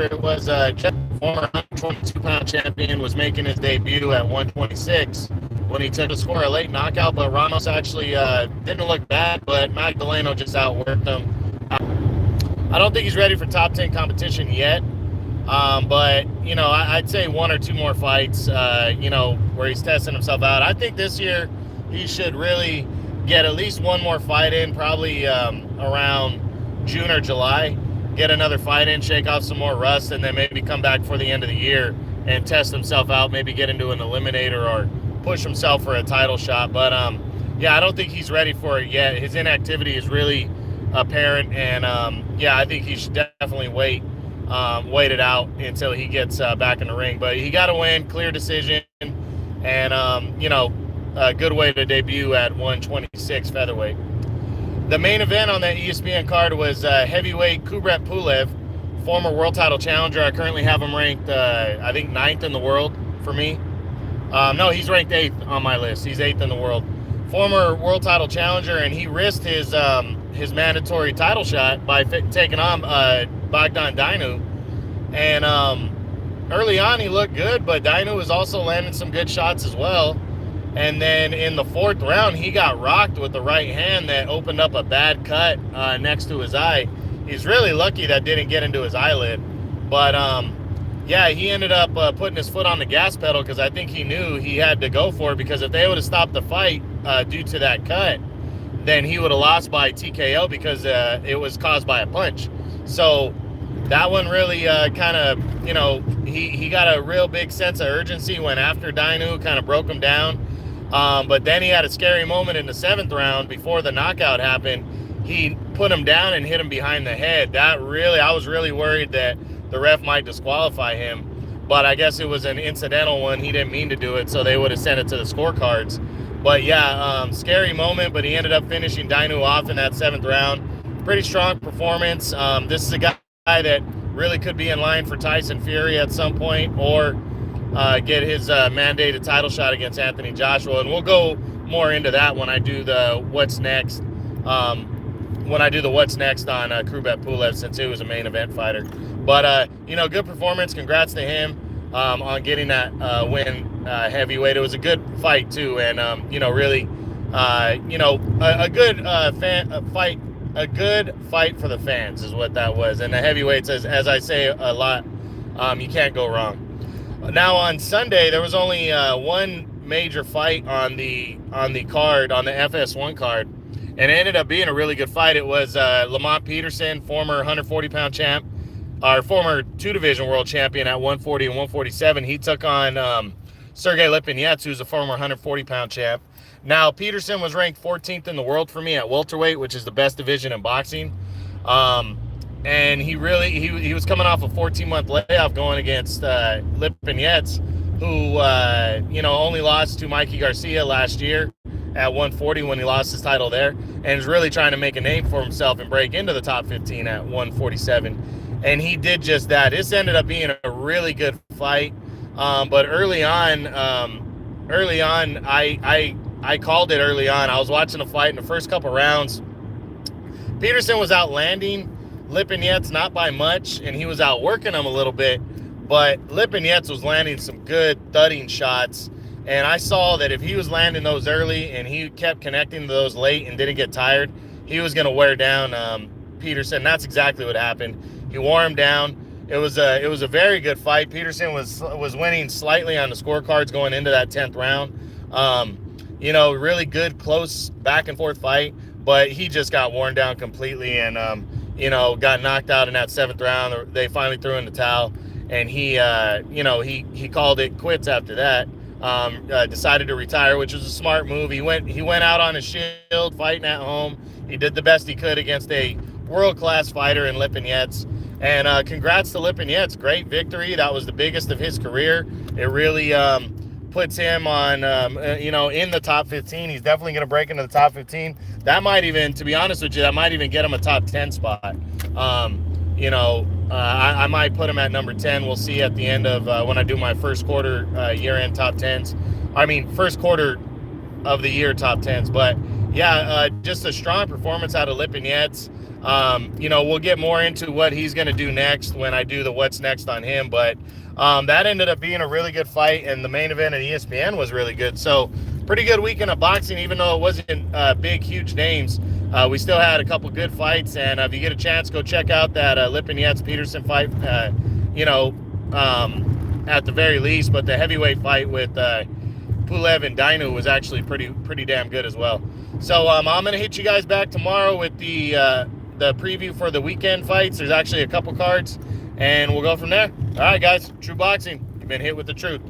it was former 122-pound champion was making his debut at 126 when he took a score a late knockout, but Ramos actually didn't look bad, but Magdaleno just outworked him. I don't think he's ready for top 10 competition yet, but, I'd say one or two more fights, where he's testing himself out. I think this year he should really get at least one more fight in, probably around June or July. Get another fight in, shake off some more rust, and then maybe come back for the end of the year and test himself out, maybe get into an eliminator or push himself for a title shot. But, I don't think he's ready for it yet. His inactivity is really apparent, and, I think he should definitely wait it out until he gets back in the ring. But he got to win, clear decision, and, a good way to debut at 126 featherweight. The main event on that ESPN card was heavyweight Kubrat Pulev, former world title challenger. I currently have him ranked, I think, 9th in the world for me. No, he's ranked 8th on my list. He's 8th in the world. Former world title challenger, and he risked his mandatory title shot by taking on Bogdan Dainu. And early on, he looked good, but Dainu was also landing some good shots as well. And then in the 4th round, he got rocked with the right hand that opened up a bad cut next to his eye. He's really lucky that didn't get into his eyelid. But, he ended up putting his foot on the gas pedal because I think he knew he had to go for it, because if they would have stopped the fight due to that cut, then he would have lost by TKO because it was caused by a punch. So that one really kind of, he got a real big sense of urgency, went after Dainu, kind of broke him down. But then he had a scary moment in the 7th round before the knockout happened. He put him down and hit him behind the head. I was really worried that the ref might disqualify him, but I guess it was an incidental one. He didn't mean to do it, so they would have sent it to the scorecards. But scary moment, but he ended up finishing Dainu off in that 7th round. Pretty strong performance. This is a guy that really could be in line for Tyson Fury at some point, or get his mandated title shot against Anthony Joshua. And we'll go more into that when I do the what's next. When I do the what's next on Kubrat Pulev, since he was a main event fighter. But, good performance. Congrats to him on getting that win heavyweight. It was a good fight, too. And, really, a good fight. A good fight for the fans is what that was. And the heavyweights, as I say a lot, you can't go wrong. Now, on Sunday, there was only one major fight on the card, on the FS1 card. And it ended up being a really good fight. It was Lamont Peterson, former 140-pound champ, our former 2-division world champion at 140 and 147. He took on Sergey Lipinets, who's a former 140-pound champ. Now, Peterson was ranked 14th in the world for me at welterweight, which is the best division in boxing. And he was coming off a 14-month layoff going against Lipinets, who, only lost to Mikey Garcia last year at 140 when he lost his title there, and is really trying to make a name for himself and break into the top 15 at 147. And he did just that. This ended up being a really good fight. But early on, I called it early on. I was watching the fight in the first couple rounds. Peterson was outlanding Lipinets, not by much, and he was outworking him a little bit. But Lipinets was landing some good thudding shots. And I saw that if he was landing those early and he kept connecting to those late and didn't get tired, he was going to wear down Peterson. That's exactly what happened. He wore him down. It was a very good fight. Peterson was winning slightly on the scorecards going into that 10th round. Really good, close back and forth fight, but he just got worn down completely and, got knocked out in that 7th round. They finally threw in the towel, and he called it quits after that. Decided to retire, which was a smart move. He went out on his shield, fighting at home. He did the best he could against a world-class fighter in Lipinets. And congrats to Lipinets. Great victory. That was the biggest of his career. It really puts him on, in the top 15. He's definitely going to break into the top 15. That might even, to be honest with you, that might even get him a top 10 spot. I might put him at number 10. We'll see at the end of when I do my first quarter year-end top 10s. First quarter of the year top 10s. But, just a strong performance out of Lipinets. You know, we'll get more into what he's going to do next when I do the what's next on him. But that ended up being a really good fight, and the main event at ESPN was really good. So pretty good weekend of boxing, even though it wasn't big, huge names. We still had a couple good fights, and if you get a chance, go check out that Lipin Yates Peterson fight. You know, at the very least, but the heavyweight fight with Pulev and Dainu was actually pretty damn good as well. So I'm gonna hit you guys back tomorrow with the preview for the weekend fights. There's actually a couple cards, and we'll go from there. All right, guys, True Boxing, you've been hit with the truth.